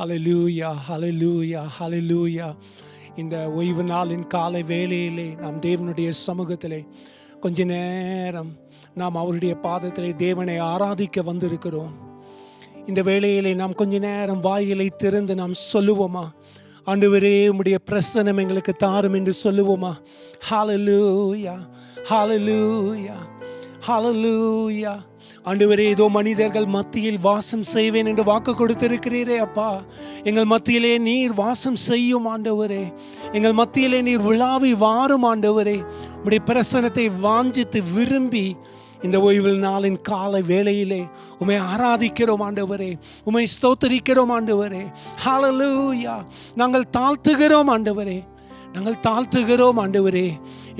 ஹல்லேலூயா, ஹல்லேலூயா, ஹல்லேலூயா. இந்த ஓய்வு நாளின் காலை வேளையிலே நாம் தேவனுடைய சமூகத்திலே கொஞ்ச நேரம் நாம் அவருடைய பாதத்திலே தேவனை ஆராதிக்க வந்திருக்கிறோம். இந்த வேளையிலே நாம் கொஞ்ச நேரம் வாயிலை திறந்து நாம் சொல்லுவோமா, ஆண்டவரே உம்முடைய பிரசன்னம் எங்களுக்கு தாரும் என்று சொல்லுவோமா? ஹல்லேலூயா, ஹல்லேலூயா, ஹல்லேலூயா. ஆண்டவரே, இதோ மனிதர்கள் மத்தியில் வாசம் செய்வேன் என்று வாக்கு கொடுத்திருக்கிறீரே அப்பா. எங்கள் மத்தியிலே நீர் வாசம் செய்யும் ஆண்டவரே. எங்கள் மத்தியிலே நீர் விழாவி வாரும் ஆண்டவரே. உம்முடைய பிரசன்னத்தை வாஞ்சித்து விரும்பி இந்த ஓய்வு நாளின் காலை வேளையிலே உம்மை ஆராதிக்கிறோம் ஆண்டவரே. உம்மை ஸ்தோத்திரிக்கிறோம் ஆண்டவரே. ஹல்லேலூயா. நாங்கள் தாழ்த்துகிறோம் ஆண்டவரே. நாங்கள் தாழ்த்துகிறோம் ஆண்டவரே.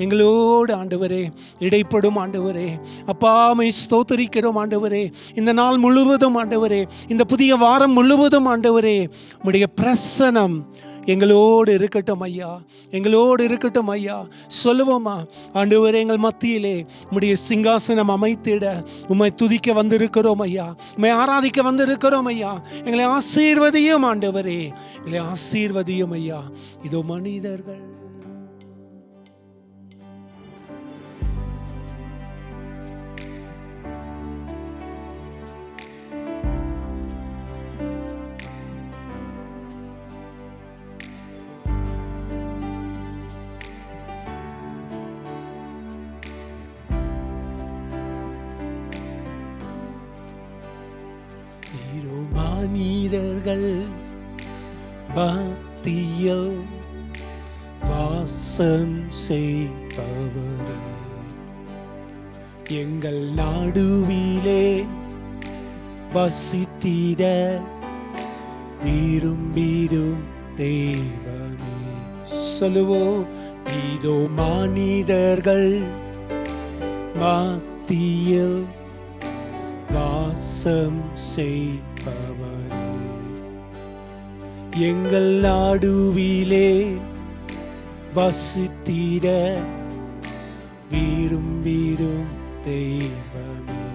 எங்களோடு ஆண்டவரே இடைப்படும் ஆண்டவரே. அப்பா, உம்மை ஸ்தோத்திரிக்கிறோம் ஆண்டவரே. இந்த நாள் முழுவதும் ஆண்டவரே, இந்த புதிய வாரம் முழுவதும் ஆண்டவரே, உம்முடைய பிரசன்னம் எங்களோடு இருக்கட்டும் ஐயா, எங்களோடு இருக்கட்டும் ஐயா. சொல்லுவோமா, ஆண்டவரே, எங்கள் மத்தியிலே உம்முடைய சிங்காசனம் அமைத்திட உம்மை துதிக்க வந்திருக்கிறோம் ஐயா, உம்மை ஆராதிக்க வந்திருக்கிறோம் ஐயா. எங்களை ஆசீர்வதியும் ஆண்டவரே, எங்களை ஆசீர்வதியும் ஐயா. இதோ மனிதர்கள் மனிதர்கள் பக்தியில் வாசம் செய்பவரே, எங்கள் நாடுவிலே வசித்திட விரும்பிடும் தேவனே. சொல்லுவோம், இதோ மனிதர்கள் மத்தியில் வாசம் செய்பவரே, எங்கள் நாடுவிலே வசித்திட விரும்பிடும் தெய்வமே.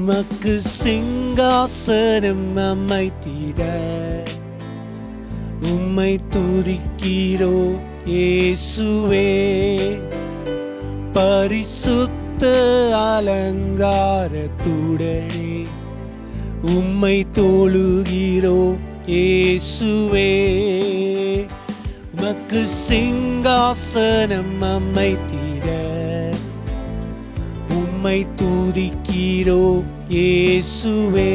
மக்கு சிங்காசனம் அமைத்திட உம்மை துதிக்கிறோ இயேசுவே. பரிசுத்த அலங்காரத்துடனே உம்மை தொழுகிறோ இயேசுவே. உமக்கு சிங்காசனம் அமைத்திட உம்மை துதிக்கிறோ இயேசுவே.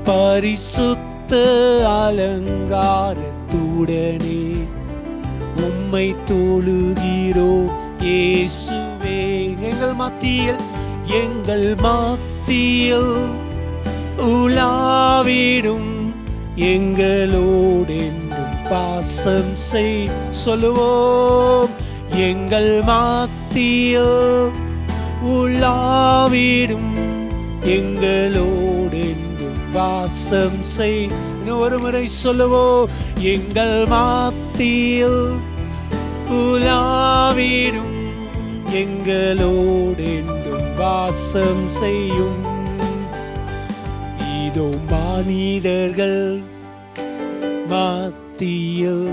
பரிசுத்த அலங்காரத்துடனே உம்மை தொழுகிறோ இயேசுவே. எங்கள் மத்தியில் உலாவிடும் எங்களோடென்றும் பாசம் செய். சொல்லுவோம், எங்கள் மத்தியில் உலாவிடும் எங்களோடென்றும் வாசம் செய். ஒரு முறை சொல்லுவோம், எங்கள் மத்தியில் உலாவிடும் எங்களோடென்றும் வாசம் செய்யும். இதோ மனிதர்கள் மத்தியில்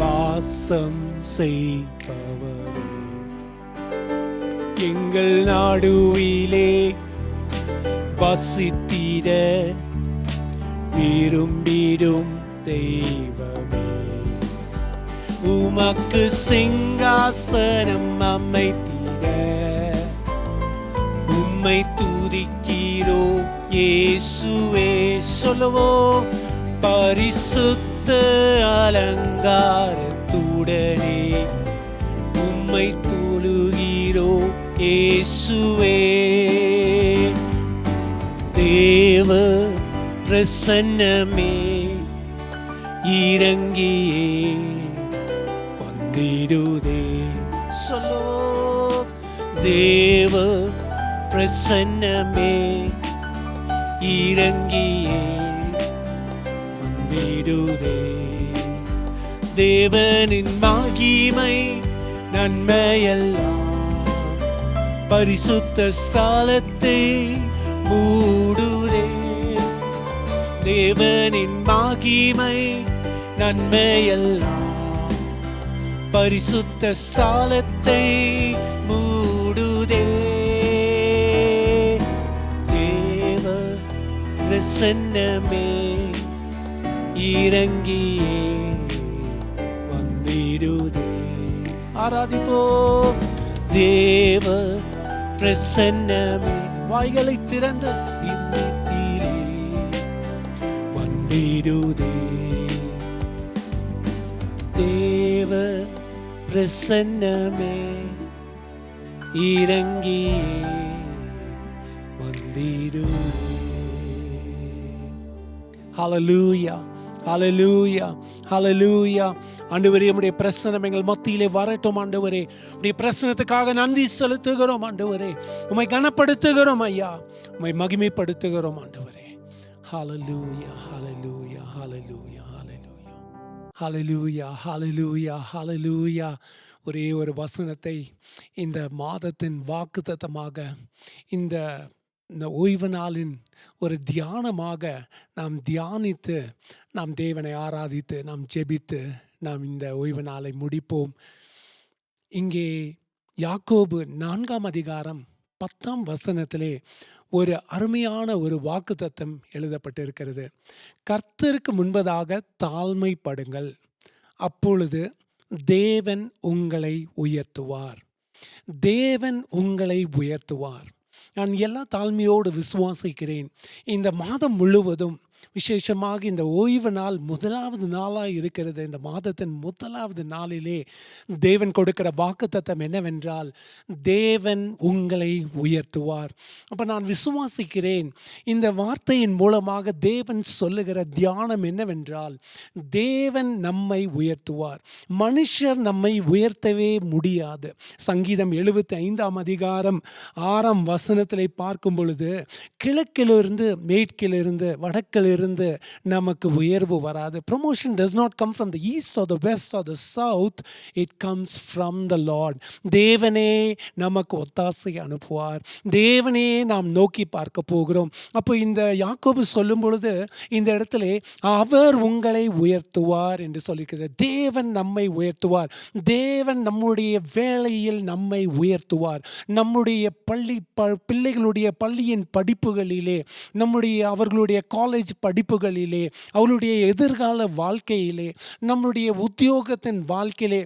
வாசம் செய்பவரே, எங்கள் நாடுவிலே வசித்திட விரும்பிடும் தெய்வமே. உமக்கு சிங்காசனம் அமைத்திட உம்மை துதிக்கிறோ இயேசுவே. சொல்லுவோம், பரிசுத்த அலங்காரத்துடனே உம்மை தொழுகிறோ இயேசுவே. தேவ பிரசன்னமே இறங்கியே வந்திடுதே. சொல்லுவோம், தேவ பிரசன்னமே இறங்கியே வந்திடுதே. தேவனின் மகிமை நன்மையெல்லாம் பரிசுத்த ஸ்தலத்தை மூடுதே. தேவனின் மகிமை நன்மையெல்லாம் பரிசுத்த ஸ்தலத்தை மூடுதே. தேவ பிரசன்னமே இறங்கியே வந்திடுதே. ஆராதிப்போம். தேவ பிரசன்னமே, வாய்களை திறந்து இன்னித்திலே வந்திடுதே. தேவ பிரசன்னமே இறங்கியே வந்திடுதே. ஹல்லேலூயா, ஹல்லேலூயா, ஹல்லேலூயா. ஆண்டவரே, உம்முடைய பிரசன்னம் எங்கள் மத்தியிலே வரட்டும். ஆண்டவரே, உம்முடைய பிரசன்னத்துக்காக நன்றி செலுத்துகிறோம். ஆண்டவரே, உம்மை கனப்படுத்துகிறோம் ஐயா, உம்மை மகிமைப்படுத்துகிறோம் ஆண்டவரே. ஹல்லேலூயா, ஹல்லேலூயா, ஹல்லேலூயா, ஹல்லேலூயா, ஹல்லேலூயா, ஹல்லேலூயா, ஹல்லேலூயா. ஒரே ஒரு வசனத்தை இந்த மாதத்தின் வாக்குத்தத்தமாக, இந்த ஓய்வு நாளின் ஒரு தியானமாக நாம் தியானித்து, நாம் தேவனை ஆராதித்து, நாம் ஜெபித்து, நாம் இந்த ஓய்வு நாளை முடிப்போம். இங்கே யாக்கோபு 4ஆம் அதிகாரம் 10ஆம் வசனத்திலே ஒரு அருமையான ஒரு வாக்குத்தத்தம் எழுதப்பட்டிருக்கிறது. கர்த்தருக்கு முன்பதாக தாழ்மைப்படுங்கள், அப்பொழுது தேவன் உங்களை உயர்த்துவார். தேவன் உங்களை உயர்த்துவார். நான் எல்லா தாழ்மையோடு விசுவாசிக்கிறேன். இந்த மாதம் முழுவதும், விசேஷமாக இந்த ஓய்வு நாள் முதலாவது நாளாக இருக்கிறது. இந்த மாதத்தின் முதலாவது நாளிலே தேவன் கொடுக்கிற வாக்குத்தத்தம் என்னவென்றால், தேவன் உங்களை உயர்த்துவார். அப்போ நான் விசுவாசிக்கிறேன், இந்த வார்த்தையின் மூலமாக தேவன் சொல்லுகிற தியானம் என்னவென்றால், தேவன் நம்மை உயர்த்துவார். மனுஷர் நம்மை உயர்த்தவே முடியாது. சங்கீதம் 75ஆம் அதிகாரம் 6ஆம் வசனத்திலே பார்க்கும் பொழுது, கிழக்கிலிருந்து மேற்கிலிருந்து வடக்கிலிருந்து நமக்கு உயர்வு வராது. Promotion does not come from the east or the west or the south. It comes from the Lord. தேவனே நமக்கு ஒத்தாசை அனுப்புவார். தேவனே நாம் நோக்கி பார்க்க போகிறோம். அப்போ இந்த யாக்கோபு சொல்லும் பொழுது இந்த இடத்துல அவர் உங்களை உயர்த்துவார் என்று சொல்லியிருக்கிறது. தேவன் நம்மை உயர்த்துவார். தேவன் நம்முடைய வேலையில் நம்மை உயர்த்துவார். நம்முடைய பிள்ளைகளுடைய பள்ளியின் படிப்புகளிலே, அவர்களுடைய காலேஜ் படிப்புகளிலே, அவளுடைய எதிர்கால வாழ்க்கையிலே, நம்முடைய உத்தியோகத்தின் வாழ்க்கையிலே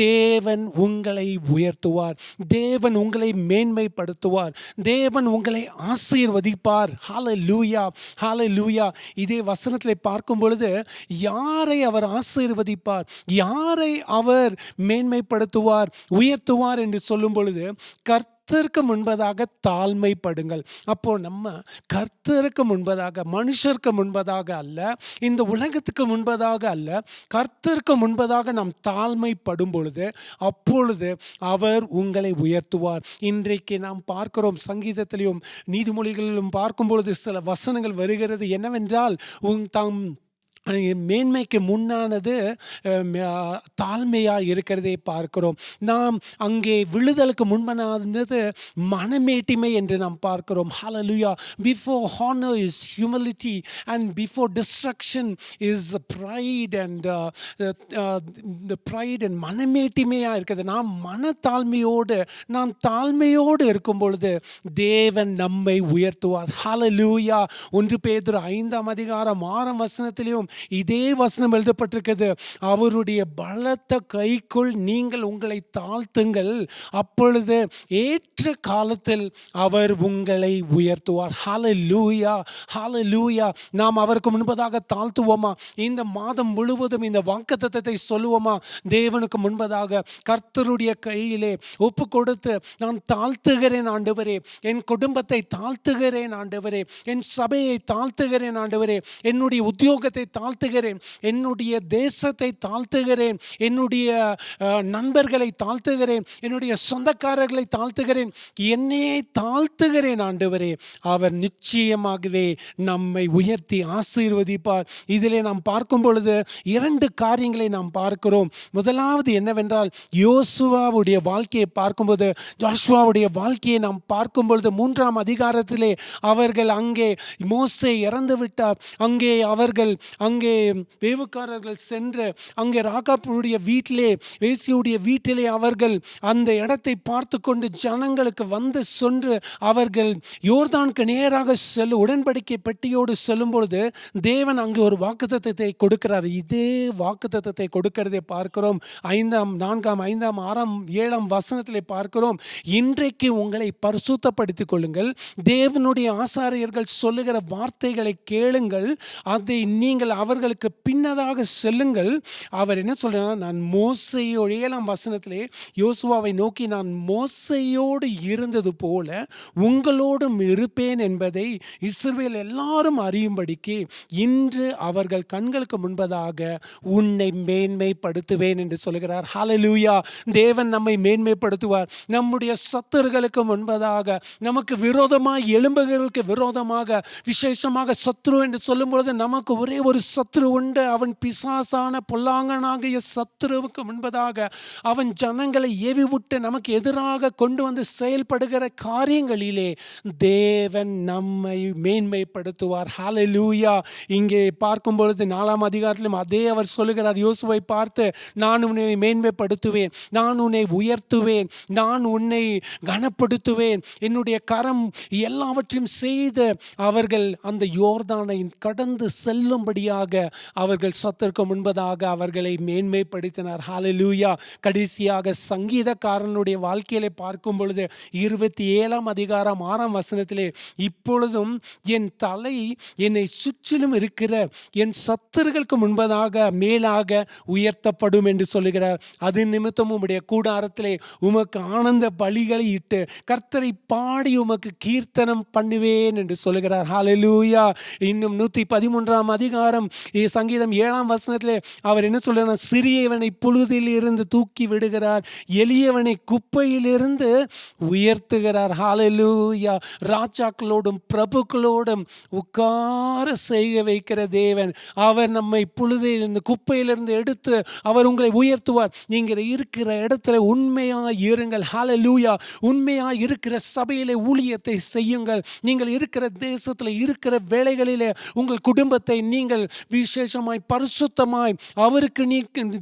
தேவன் உங்களை உயர்த்துவார். தேவன் உங்களை மேன்மைப்படுத்துவார். தேவன் உங்களை ஆசீர்வதிப்பார். ஹல்லேலூயா, ஹல்லேலூயா. இதே வசனத்திலே பார்க்கும் பொழுது, யாரை அவர் ஆசீர்வதிப்பார், யாரை அவர் மேன்மைப்படுத்துவார், உயர்த்துவார் என்று சொல்லும் பொழுது, கர்த்தருக்கு முன்பதாக தாழ்மைப்படுங்கள். அப்போ நம்ம கர்த்தருக்கு முன்பதாக, மனுஷருக்கு முன்பதாக அல்ல, இந்த உலகத்துக்கு முன்பதாக அல்ல, கர்த்தருக்கு முன்பதாக நாம் தாழ்மைப்படும் பொழுது, அப்பொழுது அவர் உங்களை உயர்த்துவார். இன்றைக்கு நாம் பார்க்கிறோம், சங்கீதத்திலும் நீதிமொழிகளிலும் பார்க்கும் பொழுது சில வசனங்கள் வருகிறது. என்னவென்றால், மேன்மைக்கு முன்னானது தாழ்மையாக இருக்கிறதை பார்க்கிறோம். நாம் அங்கே விழுதலுக்கு முன்பனானது மனமேட்டிமை என்று நாம் பார்க்கிறோம். ஹல்லேலூயா. Before honor is humility and before destruction is pride and the pride and மனமேட்டிமையாக இருக்கிறது. நாம் மனத்தாழ்மையோடு, நாம் தாழ்மையோடு இருக்கும் பொழுது தேவன் நம்மை உயர்த்துவார். ஹல்லேலூயா. 1 பேதுரு 5ஆம் அதிகாரம் 6ஆம் வசனத்திலும் இதே வசனம் எழுதப்பட்டிருக்கிறது. அவருடைய பலத்த கைக்குள் நீங்கள் உங்களை தாழ்த்துங்கள், அப்பொழுது ஏற்ற காலத்தில் அவர் உங்களை உயர்த்துவார். ஹல்லேலூயா, ஹல்லேலூயா. நாம் அவருக்கு முன்பதாக தாழ்த்துவோமா? இந்த மாதம் முழுவதும் இந்த வாக்குத்தத்தத்தை சொல்லுவோமா? தேவனுக்கு முன்பதாக கர்த்தருடைய கையிலே ஒப்பு கொடுத்து, நான் தாழ்த்துகிறேன் ஆண்டவரே, என் குடும்பத்தை தாழ்த்துகிறேன் ஆண்டவரே, என் சபையை தாழ்த்துகிறேன் ஆண்டவரே, என்னுடைய உத்தியோகத்தை தாழ்த்துகிறேன், என்னுடைய தேசத்தை தாழ்த்துகிறேன், என்னுடைய நண்பர்களை தாழ்த்துகிறேன், என்னுடைய சொந்தக்காரர்களை தாழ்த்துகிறேன், என்னையே தாழ்த்துகிறேன் ஆண்டவரே. அவர் நிச்சயமாகவே நம்மை உயர்த்தி ஆசீர்வதிப்பார். இதிலே நாம் பார்க்கும் பொழுது 2 காரியங்களை நாம் பார்க்கிறோம். முதலாவது என்னவென்றால், யோசுவாவுடைய வாழ்க்கையை பார்க்கும்போது, ஜோஷுவாவுடைய வாழ்க்கையை நாம் பார்க்கும் பொழுது 3ஆம் அதிகாரத்திலே அவர்கள் அங்கே மோசே இறந்து விட்டார். அங்கே வேவுக்காரர்கள் சென்று அங்கே ராகாப்புடைய வீட்டிலே, வேசியுடைய வீட்டிலே அவர்கள் அந்த இடத்தை பார்த்து கொண்டு ஜனங்களுக்கு வந்து சென்று அவர்கள் யோர்தானுக்கு நேராக உடன்படிக்கை பெட்டியோடு செல்லும் பொழுது தேவன் அங்கு ஒரு வாக்குத்தத்தத்தை கொடுக்கிறார். இதே வாக்குத்தத்தத்தை கொடுக்கிறதை பார்க்கிறோம். 5ஆம் 4ஆம் 5ஆம் 6ஆம் 7ஆம் வசனத்திலே பார்க்கிறோம். இன்றைக்கு உங்களை பரிசுத்தப்படுத்திக் கொள்ளுங்கள், தேவனுடைய ஆசாரியர்கள் சொல்லுகிற வார்த்தைகளை கேளுங்கள், அதை நீங்கள் அவர்களுக்கு பின்னதாக செல்லுங்கள். அவர் என்ன சொல்றார், நான் மோசேயோடு 7ஆம் வசனத்திலே யோசுவாவை நோக்கி, நான் மோசேயோடு இருந்தது போல உங்களோடும் இருப்பேன் என்பதை இஸ்ரவேல் எல்லாரும் அறியும்படிக்கு இன்று அவர்கள் கண்களுக்கு முன்பதாக உன்னை மேன்மைப்படுத்துவேன் என்று சொல்கிறார். ஹல்லேலூயா. தேவன் நம்மை மேன்மைப்படுத்துவார். நம்முடைய சத்துருகளுக்கு முன்பதாக, நமக்கு விரோதமாக எழும்புகளுக்கு விரோதமாக, விசேஷமாக சத்ரு என்று சொல்லும் பொழுது நமக்கு ஒரே ஒரு சத்ரு உண்டு. அவன் பிசாசான பொல்லாங்கனாகிய சத்ருவுக்கு முன்பதாக அவன் ஜனங்களை ஏவி விட்டு நமக்கு எதிராக கொண்டு வந்து செயல்படுகிற காரியங்களிலே தேவன் நம்மை மேன்மைப்படுத்துவார். ஹல்லேலூயா. இங்கே பார்க்கும் பொழுது 4ஆம் அதிகாரத்திலும் அதே அவர் சொல்லுகிறார். யோசுவை பார்த்து, நான் உன்னை மேன்மைப்படுத்துவேன், நான் உன்னை உயர்த்துவேன், நான் உன்னை கனப்படுத்துவேன், என்னுடைய கரம் எல்லாவற்றையும் செய்து அவர்கள் அந்த யோர்தானை கடந்து செல்லும்படியாக அவர்கள் சத்துருக்கு முன்பதாக அவர்களை மேன்மைப்படுத்தினார். ஹல்லேலூயா. கடைசியாக சங்கீதக்காரனுடைய வாழ்க்கையிலே பார்க்கும் பொழுது 27ஆம் அதிகாரம் 6ஆம் வசனத்திலே, இப்பொழுதும் என் தலை என்னை சுற்றிலும் இருக்கிற என் சத்துருகளுக்கு முன்பதாக மேலாக உயர்த்தப்படும் என்று சொல்லுகிறார். அது நிமித்தம் உம்முடைய கூடாரத்திலே உமக்கு ஆனந்த பலிகளை இட்டு கர்த்தரை பாடி உமக்கு கீர்த்தனம் பண்ணுவேன் என்று சொல்லுகிறார். ஹல்லேலூயா. இன்னும் 113ஆம் அதிகாரம் சங்கீதம் 7ஆம் வசனத்திலே அவர் என்ன சொல்றார், சிறியவனை புழுதியில் இருந்து தூக்கி விடுகிறார், எளியவனை குப்பையிலிருந்து உயர்த்துகிறார். ஹல்லேலூயா. ராஜாக்களோடும் பிரபுக்களோடும் உட்கார செய்ய வைக்கிற தேவன். அவர் நம்மை புழுதியிலிருந்து, குப்பையிலிருந்து எடுத்து அவர் உங்களை உயர்த்துவார். நீங்கள் இருக்கிற இடத்துல உண்மையாக இருங்கள். ஹல்லேலூயா. உண்மையாக இருக்கிற சபையிலே ஊழியத்தை செய்யுங்கள். நீங்கள் இருக்கிற தேசத்தில் இருக்கிற வேலைகளிலே உங்கள் குடும்பத்தை நீங்கள் விசேஷமாய் பரிசுத்தமாய் அவருக்கு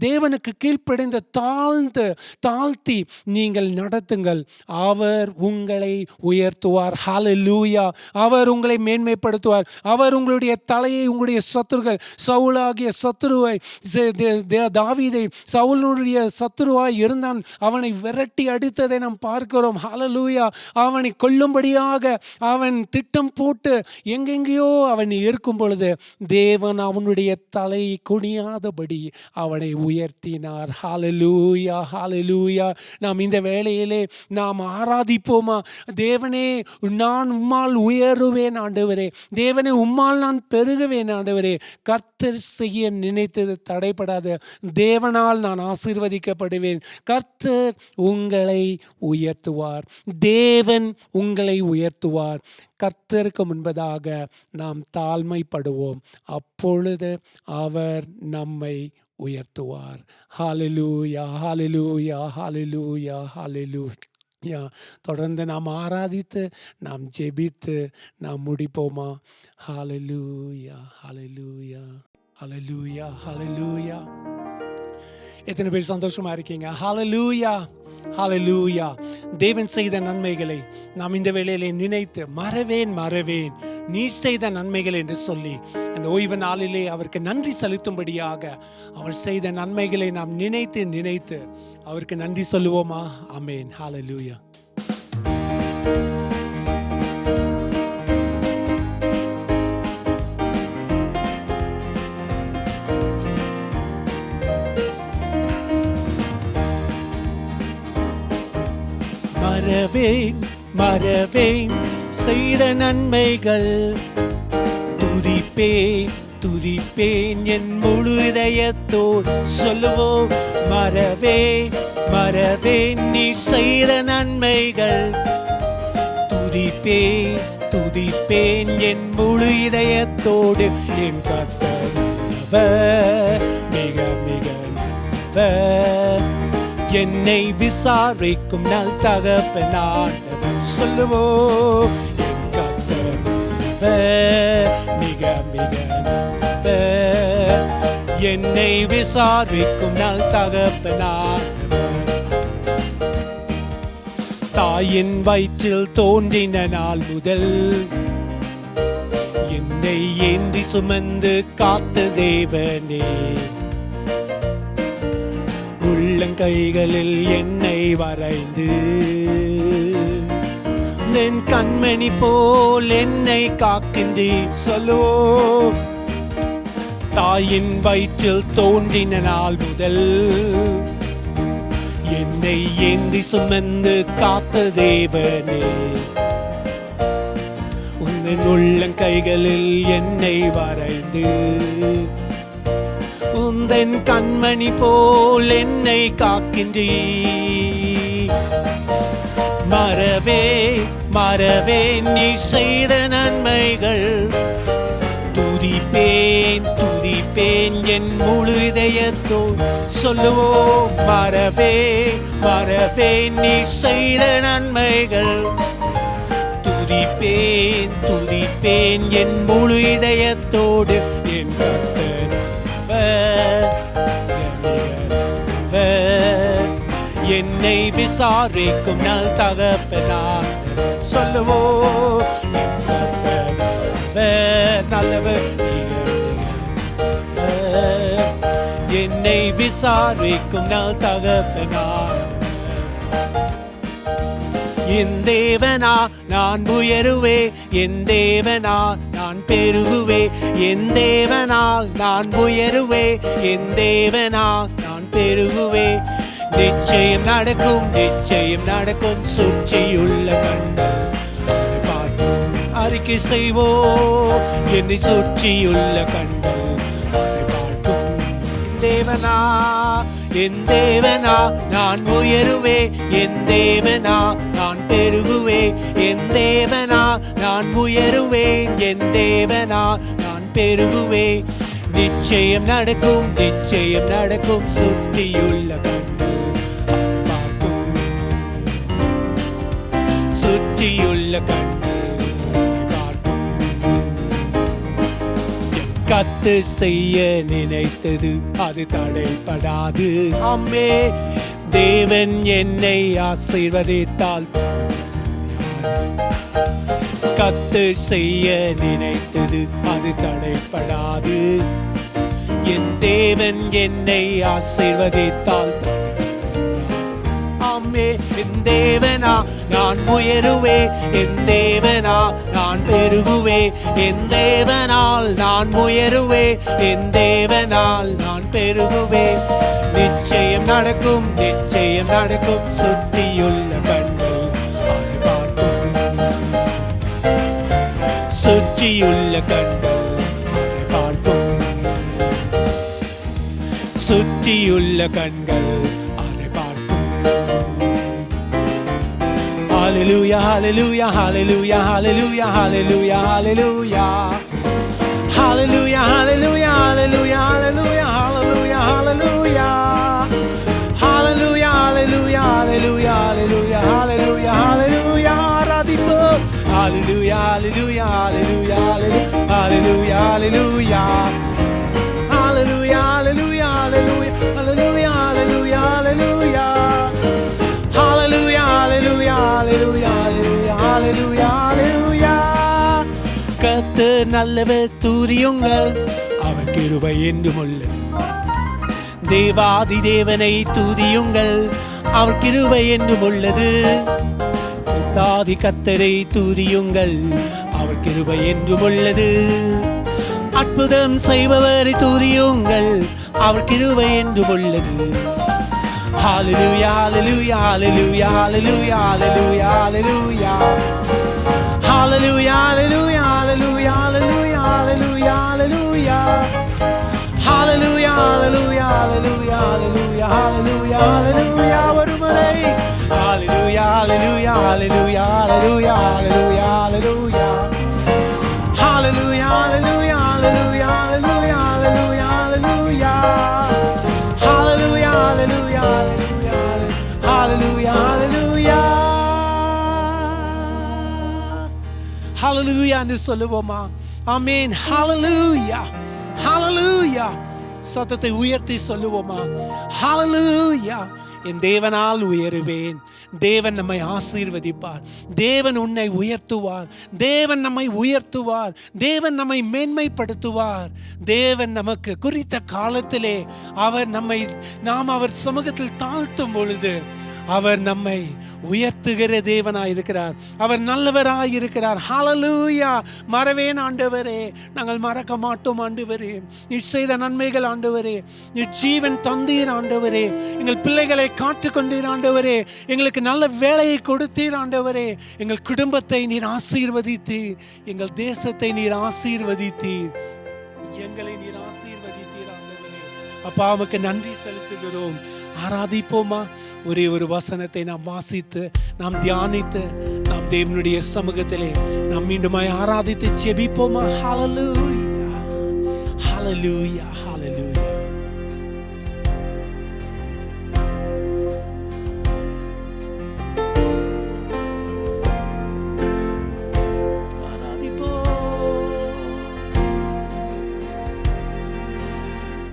தேவனுக்கு கீழ்ப்படிந்து தாழ்த்தி நீங்கள் நடத்துங்கள். அவர் உங்களை உயர்த்துவார். ஹல்லேலூயா. அவர் உங்களை மேன்மைப்படுத்துவார். அவர் உங்களுடைய தலையை, உங்களுடைய சத்துருகள், சவுலாகிய சத்துருவை, தாவீதை சவுலுடைய சத்துருவாய் இருந்தான், அவனை விரட்டி அடித்ததை நாம் பார்க்கிறோம். ஹல்லேலூயா. அவனை கொல்லும்படியாக அவன் திட்டம் போட்டு எங்கெங்கேயோ அவன் இருக்கும் பொழுது தேவன் அவனுடைய தலை குனியாதபடி அவனை உயர்த்தினார். ஹல்லேலூயா. ஹல்லேலூயா. நாம் இந்த வேளையிலே நாம் ஆராதிப்போமா? தேவனே, நான் உம்மால் உயருவேன் ஆண்டவரே, தேவனே உம்மால் நான் பெருகுவேன் ஆண்டவரே. கர்த்தர் செய்ய நினைத்தது தடைபடாது. தேவனால் நான் ஆசீர்வதிக்கப்படுவேன். கர்த்தர் உங்களை உயர்த்துவார். தேவன் உங்களை உயர்த்துவார். கர்த்தருக்கு முன்பதாக நாம் தாழ்மைப்படுவோம். அப்பொழுது அவர் நம்மை உயர்த்துவார். ஹல்லேலூயா. ஹல்லேலூயா. ஹல்லேலூயா. ஹல்லேலூயா. தொடர்ந்து நாம் ஆராதித்து, நாம் ஜெபித்து நாம் முடிப்போமா? ஹல்லேலூயா. ஹல்லேலூயா. ஹல்லேலூயா. ஹல்லேலூயா. எத்தனை பேர் சந்தோஷமா இருக்கீங்க? ஹல்லேலூயா. ஹல்லேலூயா. தேவன் செய்த நன்மைகளை நாம் இந்த வேளையிலே நினைத்து மறவேன் நீ செய்த நன்மைகள் என்று சொல்லி அந்த ஓய்வு நாளிலே அவருக்கு நன்றி செலுத்தும்படியாக அவர் செய்த நன்மைகளை நாம் நினைத்து அவருக்கு நன்றி சொல்லுவோமா? ஆமென். ஹல்லேலூயா. மறவேன் செய்த நன்மைகள், துதிப்பேன் என் முழு இதயத்தோடு சொல்லுவோம். மறவேன் நீ செய்த நன்மைகள். துதிப்பேன் என் முழு இதயத்தோடு. என் கர்த்தர் மிக மிக நல்லவர். என்னை விசாரிக்கும் நல் தகப்பனானவர். சொல்லுவோம். என் கர்த்தர் மிக மிக நல்லவர். என்னை விசாரிக்கும் நல் தகப்பனானவர். தாயின் வயிற்றில் தோன்றின நாள் முதல் என்னை ஏந்தி சுமந்து காத்த தேவனே. உள்ளங்கைகளில் என்னை வரைந்து என் கண்மணி போல் என்னை காக்கின்றீர். சொல்லுவோம். தாயின் வயிற்றில் தோன்றின நாள் முதல் என்னை ஏந்தி சுமந்து காத்த தேவனே. உன் உள்ளங்கைகளில் என்னை வரைந்து உந்தன் கண்மணி போல் என்னை காக்கின்றீர். மறவேன் நீ செய்த நன்மைகள். துதிப்பேன் என் முழு இதயத்தோடு. சொல்லுவோம். மறவேன் நீ செய்த நன்மைகள். துதிப்பேன் என் முழு இதயத்தோடு. என் கர்த்தர் என்னை விசாரிக்கும் நல் தகப்பனார். சொல்லுவோம். நல்லவர் என்னை விசாரிக்கும் நல் தகப்பனார். என் தேவனா நான் உயருவே. என் தேவனா நான் பெருகுவே. என் தேவனால் நான் உயருவே. என் தேவனால் நான் பெருகுவே. நிச்சயம் நடக்கும் சுற்றியுள்ள கண்கள் பார்க்கும். அறிக்கை செய்வோம். என்னை சுற்றியுள்ள கண்கள் பார்க்கும். என் தேவனா நான் உயருவே. என் தேவனா நான் பெருகுவே. என் தேவனா நான் உயருவேன். என் தேவனா நான் பெருகுவே. நிச்சயம் நடக்கும் சுற்றியுள்ள கண்கள் பார்க்கும். சுற்றியுள்ள கண்கள் பார்க்கும். கத்து செய்ய நினைத்தது அது தடைப்படாது. அம்மே தேவன் என்னை ஆசீர்வதித்தால் கத்து செய்ய நினைத்தது அது தடைப்படாது. என் தேவன் என்னை ஆசீர்வதித்தால் ஆமே. என் தேவனா நான் உயருவே. என் தேவனா நான் பெருகுவே. என் தேவனால் நான் உயருவே. என் தேவனால் நான் பெருகுவே. நிச்சயம் நடக்கும் சுற்றியுள்ள கண்கள் அதை பார்க்கும். சுற்றியுள்ள கண்கள் அதை பார்க்கும். சுற்றியுள்ள கண்கள் அதை பார்க்கும். Hallelujah, hallelujah, hallelujah, hallelujah, hallelujah, hallelujah. Hallelujah, hallelujah, hallelujah, hallelujah, hallelujah, hallelujah. Hallelujah, hallelujah, hallelujah, hallelujah, hallelujah, hallelujah. ஆராதிப்போம். Hallelujah, hallelujah, hallelujah, hallelujah, hallelujah. Hallelujah, hallelujah, hallelujah, hallelujah, hallelujah, hallelujah. Hallelujah, hallelujah, hallelujah, hallelujah, hallelujah, hallelujah. கர்த்தர் நல்லவர் துதியுங்கள். அவர் கிருபை என்றும் உள்ளது. தேவாதி தேவனை துதியுங்கள். அவர் கிருபை என்றும் உள்ளது. தாதி கர்த்தரை துதியுங்கள். அவர் கிருபை என்றும் உள்ளது. அற்புதம் செய்பவரை துதியுங்கள். அவர் கிருபை என்றும் உள்ளது. Hallelujah, hallelujah, hallelujah, hallelujah, hallelujah, hallelujah. Hallelujah, hallelujah, hallelujah, hallelujah, hallelujah. hallelujah, hallelujah. Hallelujah, hallelujah, hallelujah, hallelujah, hallelujah, hallelujah. ஒரு முறை hallelujah, hallelujah, hallelujah, hallelujah, hallelujah, hallelujah. Hallelujah, hallelujah, hallelujah, hallelujah, hallelujah, hallelujah. Hallelujah, hallelujah, hallelujah, hallelujah, hallelujah. Hallelujah என்று சொல்லுவோமா? ஆமென். Hallelujah, hallelujah. சத்தத்தை உயர்த்தி சொல்லுவோமா? Hallelujah. என் தேவனால் உயருவேன். தேவன் நம்மை ஆசீர்வதிப்பார். தேவன் உன்னை உயர்த்துவார். தேவன் நம்மை உயர்த்துவார். தேவன் நம்மை மேன்மைப்படுத்துவார். தேவன் நமக்கு குறித்த காலத்திலே நாம் அவர் சமூகத்தில் தாழ்த்தும் பொழுது அவர் நம்மை உயர்த்துகிற தேவனாய் இருக்கிறார். அவர் நல்லவராய் இருக்கிறார். ஹalleluya. மறவேன் ஆண்டவரே, நாங்கள் மறக்க மாட்டோம் ஆண்டவரே. நீர் செய்த நன்மைகள் ஆண்டவரே, நீர் ஜீவன் தந்தீர் ஆண்டவரே, எங்கள் பிள்ளைகளை காத்துக் கொண்டீர் ஆண்டவரே, எங்களுக்கு நல்ல வேலையை கொடுத்தீர் ஆண்டவரே, எங்கள் குடும்பத்தை நீர் ஆசீர்வதித்தீர், எங்கள் தேசத்தை நீர் ஆசீர்வதித்தீர், எங்களை நீர் ஆசீர்வதித்தீர் ஆண்டவரே. அப்பா உமக்கு நன்றி செலுத்துகிறோம். ஆராதிப்போமா? ஒரே ஒரு வசனத்தை நாம் வாசித்து, நாம் தியானித்து, நாம் தேவனுடைய சமூகத்திலே நாம் மீண்டுமாய் ஆராதித்து ஜெபிப்போமா? ஹalleluya, ஹalleluya, ஹalleluya.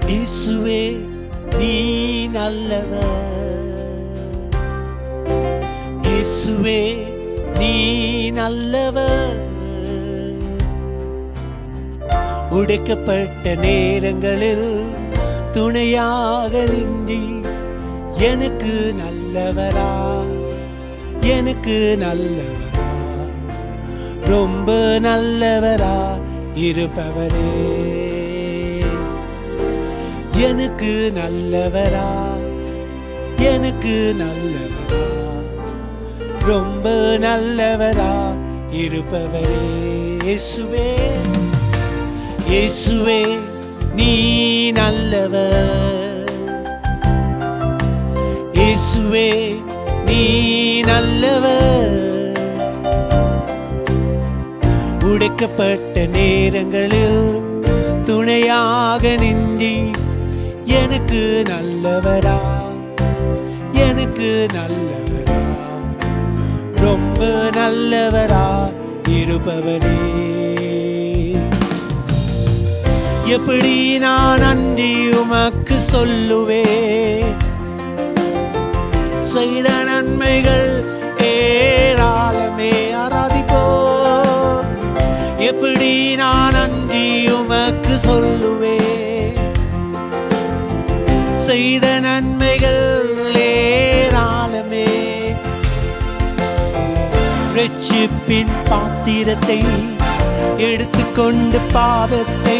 இயேசுவே நீ நல்லவர், இயேசுவே நீ நல்லவர். உடைக்கப்பட்ட நேரங்களில் துணையாக நின்றி எனக்கு நல்லவரா, எனக்கு நல்லவரா, ரொம்ப நல்லவரா இருப்பவரே, எனக்கு நல்லவரா, எனக்கு நல்லவரா, ரொம்ப நல்லவரா இருப்பவரே. இயேசுவே இயேசுவே நீ நல்லவர், இயேசுவே நீ நல்லவர். உடைக்கப்பட்ட நேரங்களில் துணையாக நின்றி எனக்கு நல்லவரா, எனக்கு நல்லவரா, ரொம்ப நல்லவரா இருப்பவரே. எப்படி நான் நன்றி உமக்கு சொல்லுவேன், செய்த நன்மைகள் ஏராளமே. ஆராதிப்போம். எப்படி நான் நன்றி உமக்கு சொல்லுவேன், செய்த நன்மைகள் ஏராளமே. ரட்சிப்பின் பாத்திரத்தை எடுத்துக்கொண்டு பாதத்தை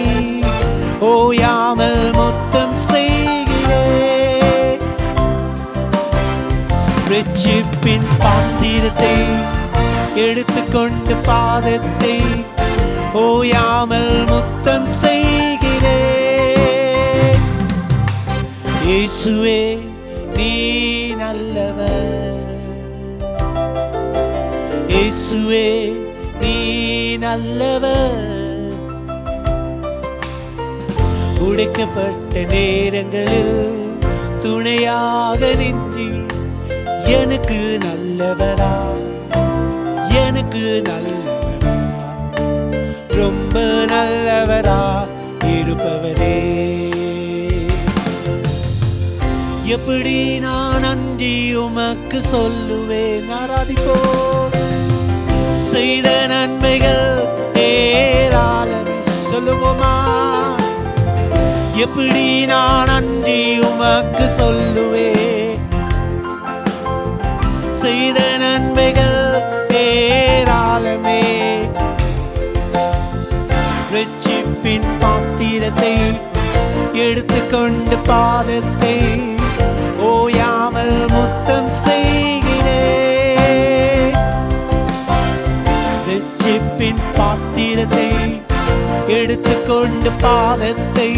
ஓயாமல் மொத்தம் செய்கிறேன். ரட்சிப்பின் பாத்திரத்தை எடுத்துக்கொண்டு பாதத்தை ஓயாமல் மொத்தம் செய்கிறேன். இயேசுவே நீ நல்லவர், இயேசுவே நீ நல்லவர். உடைக்கப்பட்ட நேரங்களில் துணையாக நின்றி எனக்கு நல்லவரா, எனக்கு நல்லவரா, ரொம்ப நல்லவரா இருப்பவரே. எப்படி நான் நன்றி உமக்கு சொல்லுவேன். ஆராதிப்போம். செய்த நன்மைகள் ஏராளமே. சொல்லுவோமா? எப்படி நான் நன்றி உமக்கு சொல்லுவேன், செய்த நன்மைகள் ஏராளமே. ரட்சிப்பின் பாத்திரத்தை எடுத்துக்கொண்டு பாதத்தை ஓயாமல் முத்தம் செய்கிறேன். ரட்சிப்பின் பாத்திரத்தை எடுத்து ரெண்டு பாதத்தை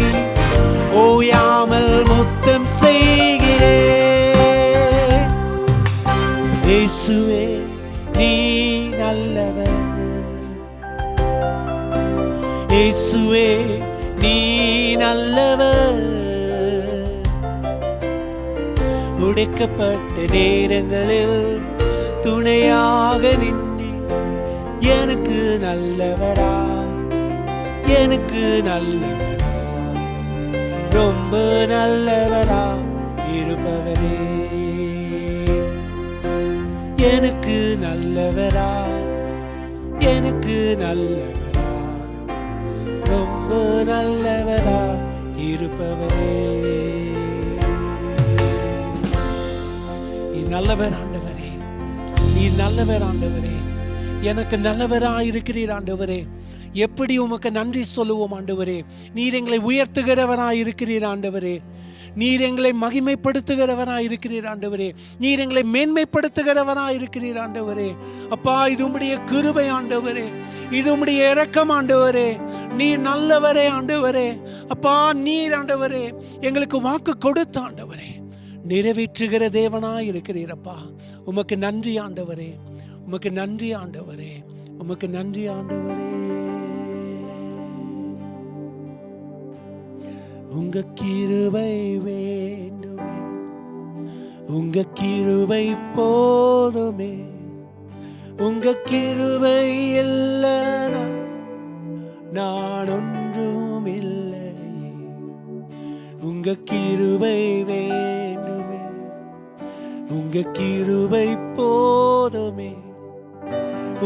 ஓயாமல் முத்தம் செய்கிறேன். இயேசுவே நீ நல்லவர், இயேசுவே நீ நல்லவர். உடைக்கப்பட்ட நேரங்களில் துணையாக நின்று எனக்கு நல்லவரா, எனக்கு நல்லவரா, ரொம்ப நல்லவரா இருப்பவரே. எனக்கு நல்லவரா, எனக்கு நல்லவரா, ரொம்ப நல்லவரா இருப்பவரே. நீ நல்லவர் ஆண்டவரே, நீ நல்லவர் ஆண்டவரே, எனக்கு நல்லவரா இருக்கிறீர் ஆண்டவரே. எப்படி உமக்கு நன்றி சொல்லுவோம் ஆண்டவரே. நீர் எங்களை உயர்த்துகிறவராய் இருக்கிறீர் ஆண்டவரே. நீர் எங்களை மகிமைப்படுத்துகிறவராய் இருக்கிறீர் ஆண்டவரே. நீர் எங்களை மேன்மைப்படுத்துகிறவராய் இருக்கிறீர் ஆண்டவரே. அப்பா, இது உம்முடைய கிருபை ஆண்டவரே, இது உம்முடைய இரக்கம் ஆண்டவரே. நீர் நல்லவரே ஆண்டவரே. அப்பா, நீர் ஆண்டவரே எங்களுக்கு வாக்கு கொடுத்த ஆண்டவரே, நிறைவேற்றுகிற தேவனாய் இருக்கிறீரப்பா. உமக்கு நன்றி ஆண்டவரே, உமக்கு நன்றி ஆண்டவரே, உமக்கு நன்றி ஆண்டவரே. உங்க கிருபை வேண்டுமே, உங்க கிருபை போதுமே, உங்க கிருபை இல்லைனா நான் ஒன்றும் இல்லை. உங்க கிருபை வேண்டுமே, உங்க கிருபை போதுமே,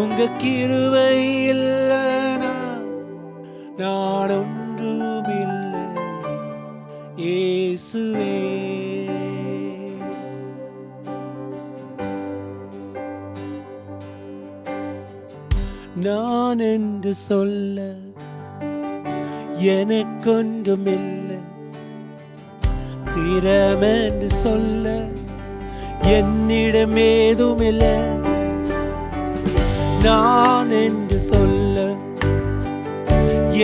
உங்க கிருபை இல்லைனா நான் ஒன்றும் இல்லை. இயேசுவே நான் என்று சொல்ல எனக்கொன்றுமில்லை, திறமென்று சொல்ல என்னிடம் ஏதுமில்லை. நான் என்று சொல்ல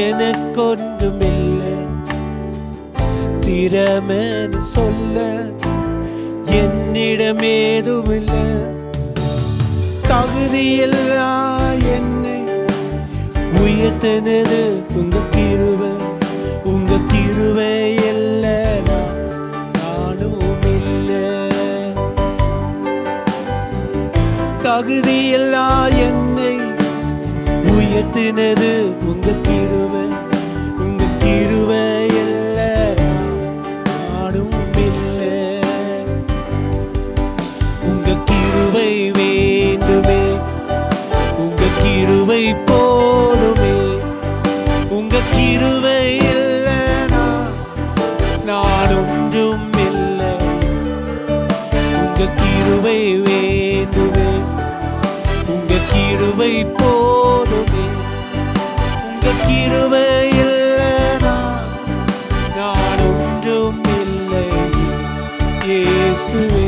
எனக்கொன்றுமில்லை, திறமென்று சொல்ல என்னிடம் ஏதுமில்லை. தகுதியில்லா என்னை உயர்த்தினது உங்க கிருபை, உங்க கிருபை இல்லைனா நானும் இல்லை. தகுதியில்லா என்னை உயர்த்தினது உங்க கிருபை, உங்க கிருபை இல்லைனா நானும் இல்லை. உங்க கிருபை வேண்டுமே, உங்க கிருபை போதுமே, உங்க கிருபை இல்லைனா நான் ஒன்றும் இல்லை. உங்க கிருபை வேண்டுமே, உங்க கிருபை போதுமே, உங்க கிருபை இல்லைனா நான் ஒன்றும் இல்லை. இயேசுவே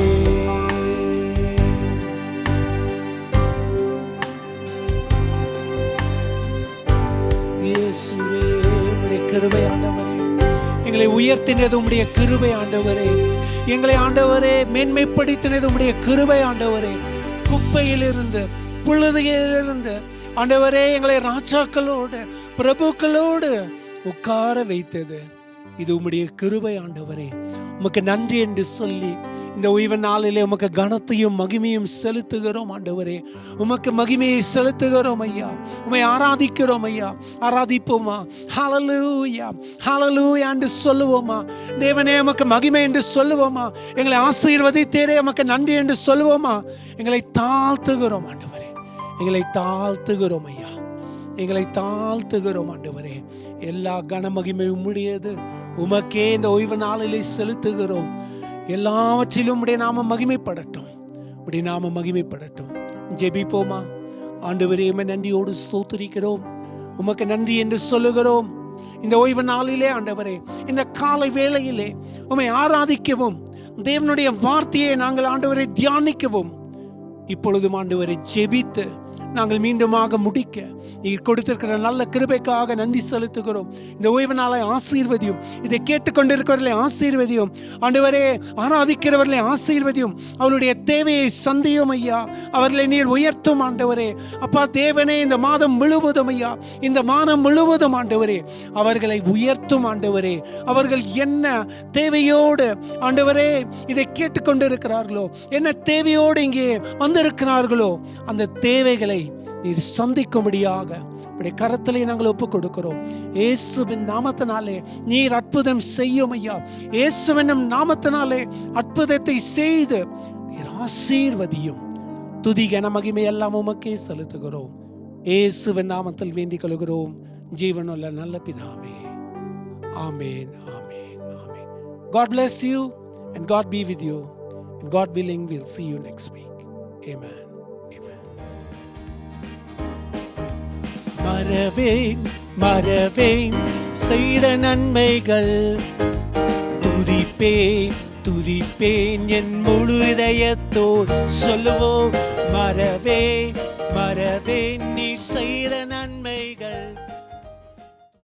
கிருபை ஆண்டவரே, எங்களை உயர்த்தினது உம்முடைய கிருபை ஆண்டவரே. எங்களை ஆண்டவரே மேன்மைப்படுத்தினது உம்முடைய கிருபை ஆண்டவரே. குப்பையிலிருந்து புழுதியிலிருந்து ஆண்டவரே எங்களை ராஜாக்களோடு பிரபுக்களோடு உட்கார வைத்தது இது உம்முடைய கிருபை ஆண்டவரே. உமக்கு நன்றி என்று சொல்லி இந்த ஓய்வு நாளிலே உமக்கு கனத்தையும் மகிமையும் செலுத்துகிறோம் ஆண்டவரே. உமக்கு மகிமையை செலுத்துகிறோம் ஐயா, உம்மை ஆராதிக்கிறோம் ஐயா. ஆராதிப்போமா? ஹல்லேலூயா ஹல்லேலூயா என்று சொல்லுவோமா? தேவனே உமக்கு மகிமை என்று சொல்லுவோமா? எங்களை ஆசீர்வதித்தீரே உமக்கு நன்றி என்று சொல்லுவோமா? எங்களை தாழ்த்துகிறோம் ஆண்டவரே, எங்களை தாழ்த்துகிறோம் ஐயா, எங்களை தாழ்த்துகிறோம் ஆண்டவரே. எல்லா கன மகிமை உம்முடையது, உமக்கே இந்த ஓய்வு நாளிலே செலுத்துகிறோம். எல்லாவற்றிலும் உடைய நாம மகிமைப்படட்டும், உடைய நாம மகிமைப்படட்டும். ஜெபிப்போமா? ஆண்டவரே உம்மை நன்றியோடு ஸ்தோத்திரிக்கிறோம், உமக்கு நன்றி என்று சொல்லுகிறோம். இந்த ஓய்வு நாளிலே ஆண்டவரே, இந்த காலை வேளையிலே உம்மை ஆராதிக்கவும் தேவனுடைய வார்த்தையை நாங்கள் ஆண்டவரை தியானிக்கவும் இப்பொழுதும் ஆண்டவரை ஜெபித்து நாங்கள் மீண்டுமாக முடிக்க நீர் கொடுத்திருக்கிற நல்ல கிருபைக்காக நன்றி செலுத்துகிறோம். இந்த ஓய்வு நாளை ஆசீர்வதியும், இதை கேட்டுக்கொண்டிருக்கிறவர்களை ஆசீர்வதியும் ஆண்டவரே. ஆராதிக்கிறவர்களை ஆசீர்வதியும், அவருடைய தேவையை சந்தியும் ஐயா. அவர்களை நீர் உயர்த்தும் ஆண்டவரே. அப்பா தேவனே, இந்த மாதம் முழுவதும் ஐயா, இந்த மாதம் முழுவதும் ஆண்டவரே அவர்களை உயர்த்தும் ஆண்டவரே. அவர்கள் என்ன தேவையோடு ஆண்டவரே இதை கேட்டுக்கொண்டிருக்கிறார்களோ, என்ன தேவையோடு இங்கே வந்திருக்கிறார்களோ, அந்த தேவைகளை நீர் சந்திக்கும்படியாக உடைய கரத்திலே நாங்கள் ஒப்புக் கொடுக்கிறோம். இயேசுவின் நாமத்தினாலே நீர் அற்புதம் செய்யும் ஐயா. இயேசுவின் நாமத்தினாலே அற்புதத்தை செய்து நீர் ஆசீர்வதியும். துதி கன மகிமை எல்லாம் உமக்கே செலுத்துகிறோம். இயேசுவின் நாமத்தில் வேண்டிக் கொள்கிறோம் ஜீவனுள்ள நல்ல பிதாவே. ஆமென், ஆமென், ஆமென். God bless you and God be with you. And God willing, we'll see you next week. Amen. மறவேன் மறவேன் செய்த நன்மைகள், துதிப்பேன் துதிப்பேன் என் முழு இதயத்தோடு சொல்லுவோம். மறவேன் மறவேன் நீ செய்த நன்மை